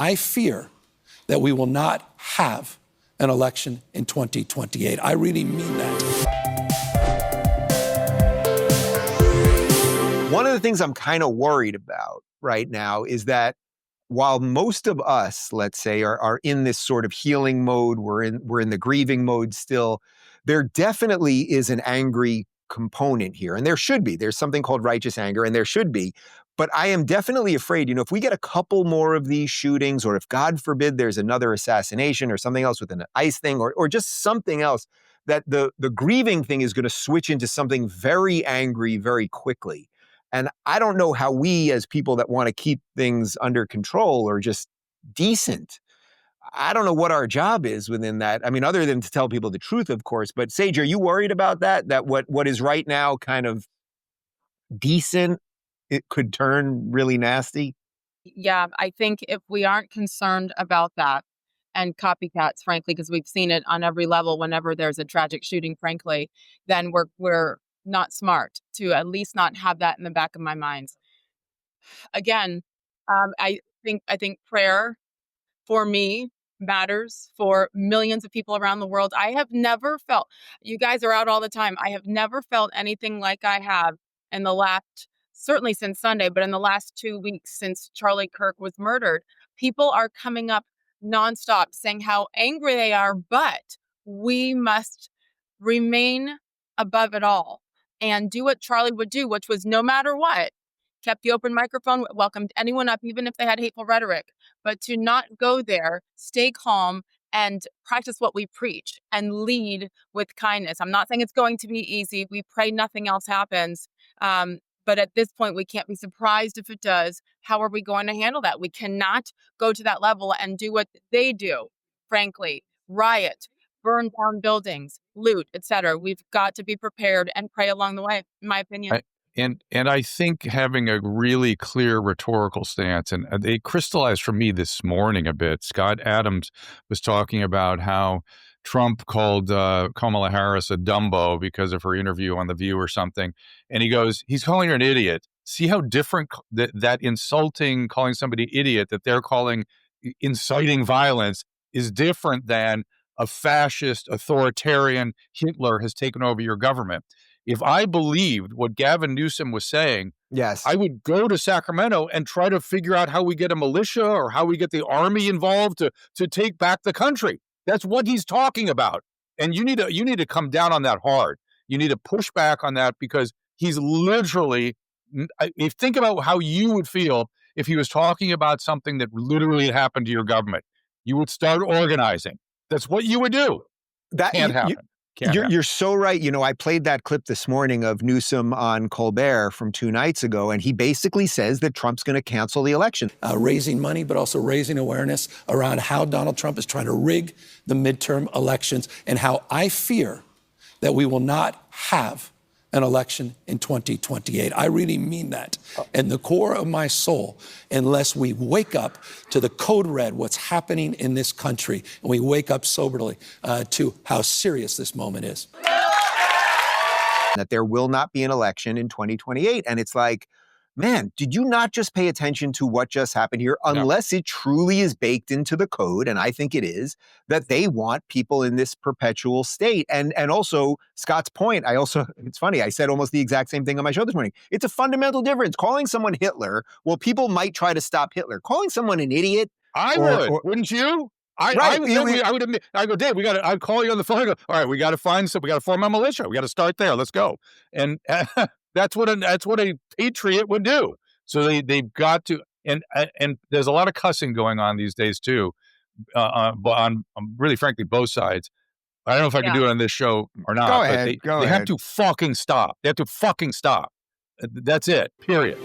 I fear that we will not have an election in 2028. I really mean that. One of the things I'm kind of worried about right now is that while most of us, let's say, are in this sort of healing mode, we're in the grieving mode still, there definitely is an angry component here. And there should be. There's something called righteous anger, and there should be. But I am definitely afraid, if we get a couple more of these shootings, or if, God forbid, there's another assassination or something else with an ICE thing, or just something else, that the grieving thing is going to switch into something very angry very quickly. And I don't know how we, as people that want to keep things under control or just decent, I don't know what our job is within that. I mean, other than to tell people the truth, of course. But Sage, are you worried about that? That what is right now kind of decent, it could turn really nasty? Yeah, I think if we aren't concerned about that, and copycats, frankly, because we've seen it on every level whenever there's a tragic shooting, frankly, then we're not smart to at least not have that in the back of my mind. Again, I think prayer for me matters for millions of people around the world. I have never felt, you guys are out all the time. I have never felt anything like I have in the last, certainly since Sunday, but in the last 2 weeks since Charlie Kirk was murdered. People are coming up nonstop saying how angry they are, but we must remain above it all and do what Charlie would do, which was no matter what, kept the open microphone, welcomed anyone up, even if they had hateful rhetoric, but to not go there, stay calm, and practice what we preach and lead with kindness. I'm not saying it's going to be easy. We pray nothing else happens. But at this point, we can't be surprised if it does. How are we going to handle that? We cannot go to that level and do what they do, frankly, riot, burn down buildings, loot, etc. We've got to be prepared and pray along the way, in my opinion. And I think having a really clear rhetorical stance, and they crystallized for me this morning a bit. Scott Adams was talking about how Trump called Kamala Harris a Dumbo because of her interview on The View or something. And he goes, he's calling her an idiot. See how different that insulting, calling somebody idiot, that they're calling inciting violence, is different than a fascist, authoritarian Hitler has taken over your government. If I believed what Gavin Newsom was saying, yes, I would go to Sacramento and try to figure out how we get a militia or how we get the army involved to take back the country. That's what he's talking about. And you need to come down on that hard. You need to push back on that, because he's literally, if think about how you would feel if he was talking about something that literally happened to your government. You would start organizing. That's what you would do. That can't happen. You're so right. I played that clip this morning of Newsom on Colbert from 2 nights ago, and he basically says that Trump's going to cancel the election. Raising money, but also raising awareness around how Donald Trump is trying to rig the midterm elections, and how I fear that we will not have an election in 2028. I really mean that. And the core of my soul, unless we wake up to the code red, what's happening in this country, and we wake up soberly to how serious this moment is. That there will not be an election in 2028. And it's like, man, did you not just pay attention to what just happened here? Unless it truly is baked into the code, and I think it is, that they want people in this perpetual state. And also, Scott's point, it's funny, I said almost the exact same thing on my show this morning. It's a fundamental difference. Calling someone Hitler, well, people might try to stop Hitler. Calling someone an idiot, wouldn't you? I would admit, I go, Dave, I'd call you on the phone. I go, all right, we got to form a militia. We got to start there. Let's go. And that's what a patriot would do. So they've got to, and there's a lot of cussing going on these days too, on really frankly both sides. I don't know if I can do it on this show or not. Go ahead. They have to fucking stop. They have to fucking stop. That's it. Period.